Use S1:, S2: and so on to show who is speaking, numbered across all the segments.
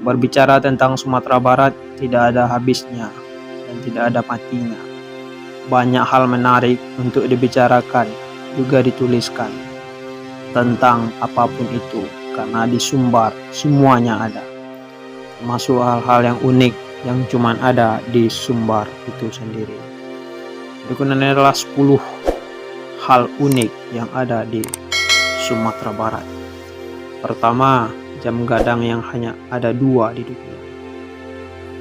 S1: Berbicara tentang Sumatera Barat tidak ada habisnya dan tidak ada matinya. Banyak hal menarik untuk dibicarakan, juga dituliskan tentang apapun itu, karena di Sumbar semuanya ada, termasuk hal-hal yang unik yang cuma ada di Sumbar itu sendiri. Berikut adalah 10 hal unik yang ada di Sumatera Barat. Pertama, jam gadang yang hanya ada 2 di dunia.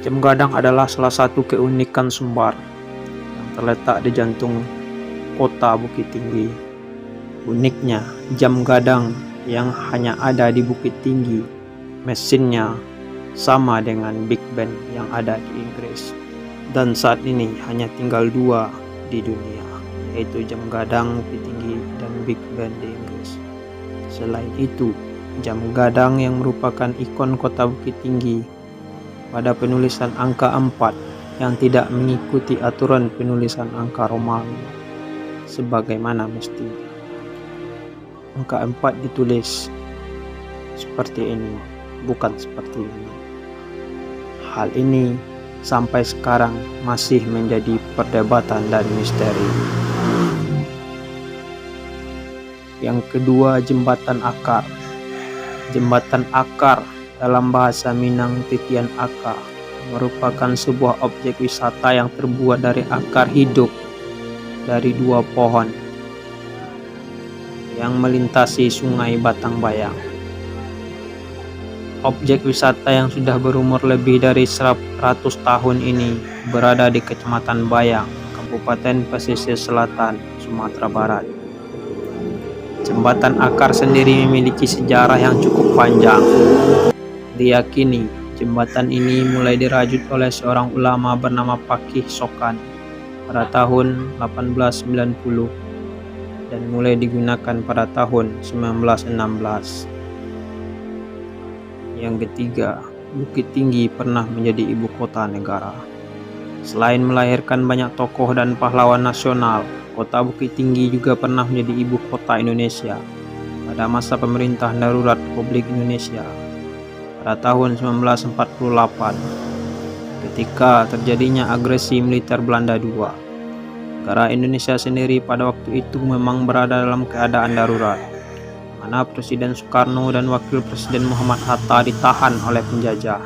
S1: Jam gadang adalah salah satu keunikan Sumbar yang terletak di jantung kota Bukit Tinggi. Uniknya, jam gadang yang hanya ada di Bukit Tinggi, mesinnya sama dengan Big Ben yang ada di Inggris. Dan saat ini hanya tinggal 2 di dunia, yaitu jam gadang Bukit Tinggi dan Big Ben di Inggris. Selain itu, jam gadang yang merupakan ikon kota Bukit Tinggi pada penulisan angka 4 yang tidak mengikuti aturan penulisan angka Romawi sebagaimana mestinya. Angka 4 ditulis seperti ini, bukan seperti ini. Hal ini sampai sekarang masih menjadi perdebatan dan misteri. Yang kedua, jembatan akar. Jembatan akar dalam bahasa Minang Titian Aka merupakan sebuah objek wisata yang terbuat dari akar hidup dari 2 pohon yang melintasi sungai Batang Bayang. Objek wisata yang sudah berumur lebih dari 100 tahun ini berada di Kecamatan Bayang, Kabupaten Pesisir Selatan, Sumatera Barat. Jembatan akar sendiri memiliki sejarah yang cukup panjang. Diyakini jembatan ini mulai dirajut oleh seorang ulama bernama Pakih Sokan pada tahun 1890 dan mulai digunakan pada tahun 1916. Yang ketiga, Bukit Tinggi pernah menjadi ibu kota negara. Selain melahirkan banyak tokoh dan pahlawan nasional, kota Bukit Tinggi juga pernah menjadi ibu kota Indonesia pada masa pemerintahan darurat Republik Indonesia pada tahun 1948 ketika terjadinya agresi militer Belanda II. Negara Indonesia sendiri pada waktu itu memang berada dalam keadaan darurat, mana Presiden Soekarno dan Wakil Presiden Muhammad Hatta ditahan oleh penjajah.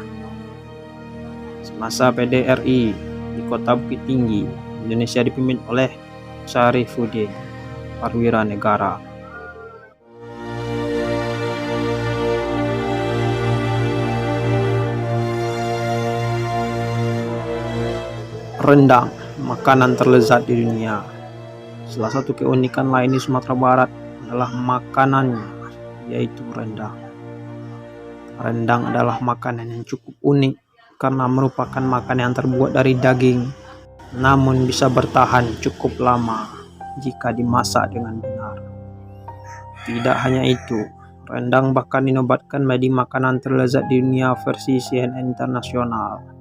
S1: Semasa PDRI di kota Bukit Tinggi, Indonesia dipimpin oleh Syarifuddin Perwira Negara. Rendang, makanan terlezat di dunia. Salah satu keunikan lain di Sumatera Barat adalah makanannya, yaitu rendang. Rendang adalah makanan yang cukup unik karena merupakan makanan yang terbuat dari daging, namun bisa bertahan cukup lama jika dimasak dengan benar. Tidak hanya itu, rendang bahkan dinobatkan menjadi makanan terlezat di dunia versi CNN Internasional.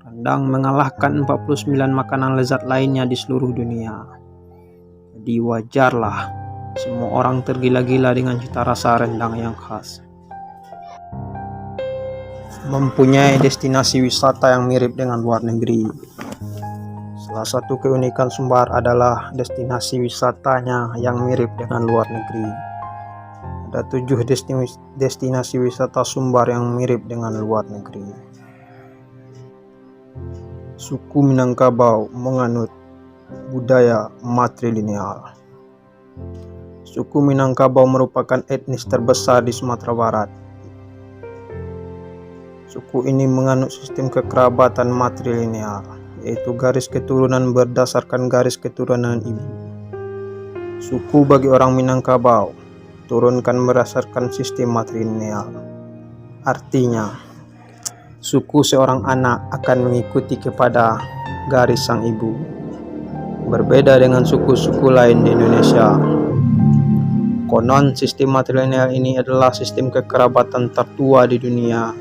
S1: Rendang mengalahkan 49 makanan lezat lainnya di seluruh dunia. Jadi wajarlah semua orang tergila-gila dengan cita rasa rendang yang khas. Mempunyai destinasi wisata yang mirip dengan luar negeri. Salah satu keunikan Sumbar adalah destinasi wisatanya yang mirip dengan luar negeri. Ada 7 destinasi wisata Sumbar yang mirip dengan luar negeri. Suku Minangkabau menganut budaya matrilineal. Suku Minangkabau merupakan etnis terbesar di Sumatera Barat. Suku ini menganut sistem kekerabatan matrilineal, yaitu garis keturunan berdasarkan garis keturunan ibu. Suku bagi orang Minangkabau turunkan berdasarkan sistem matrilineal. Artinya, suku seorang anak akan mengikuti kepada garis sang ibu. Berbeda dengan suku-suku lain di Indonesia. Konon sistem matrilineal ini adalah sistem kekerabatan tertua di dunia,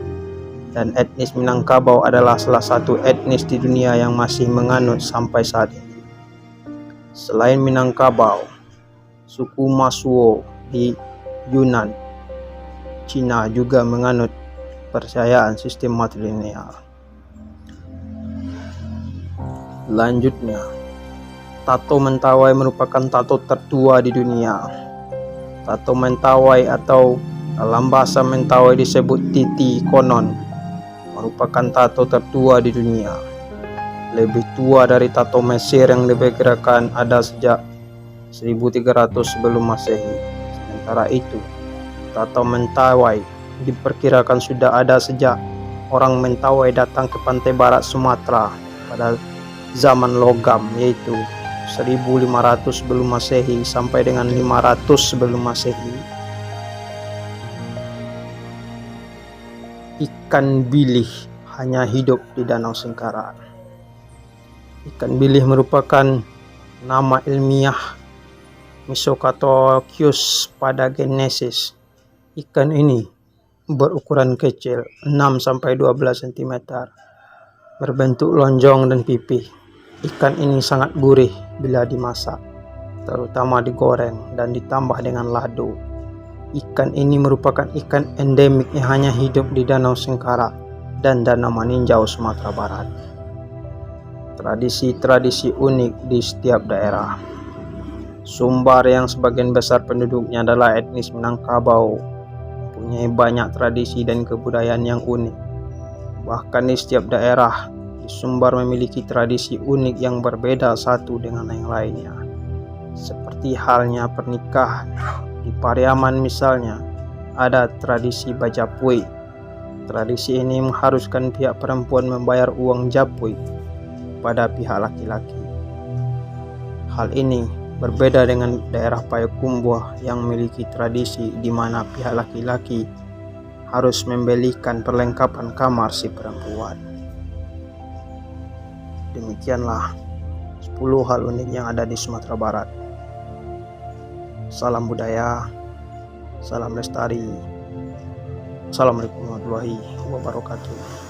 S1: dan etnis Minangkabau adalah salah satu etnis di dunia yang masih menganut sampai saat ini. Selain Minangkabau, suku Masuo di Yunnan, Cina juga menganut kepercayaan sistem matrilineal. Selanjutnya, tato mentawai merupakan tato tertua di dunia. Tato mentawai atau dalam bahasa mentawai disebut titi konon merupakan tato tertua di dunia. Lebih tua dari tato Mesir yang diperkirakan ada sejak 1300 sebelum Masehi. Sementara itu, tato mentawai diperkirakan sudah ada sejak orang Mentawai datang ke pantai barat Sumatera pada zaman logam, yaitu 1500 sebelum Masehi sampai dengan 500 sebelum Masehi. Ikan bilih hanya hidup di Danau Singkara. Ikan bilih merupakan nama ilmiah Misocatokius padagennesis. Ikan ini berukuran kecil 6-12 cm, berbentuk lonjong dan pipih. Ikan ini sangat gurih bila dimasak, terutama digoreng dan ditambah dengan lado. Ikan ini merupakan ikan endemik yang hanya hidup di Danau Singkara dan Danau Maninjau, Sumatera Barat. Tradisi-tradisi unik di setiap daerah. Sumbar yang sebagian besar penduduknya adalah etnis Minangkabau mempunyai banyak tradisi dan kebudayaan yang unik. Bahkan di setiap daerah di Sumbar memiliki tradisi unik yang berbeda satu dengan yang lainnya. Seperti halnya pernikahan. Di Pariaman misalnya, ada tradisi bajapui. Tradisi ini mengharuskan pihak perempuan membayar uang japui pada pihak laki-laki. Hal ini berbeda dengan daerah Payakumbuh yang memiliki tradisi di mana pihak laki-laki harus membelikan perlengkapan kamar si perempuan. Demikianlah 10 hal unik yang ada di Sumatera Barat. Salam budaya, salam lestari. Assalamualaikum warahmatullahi wabarakatuh.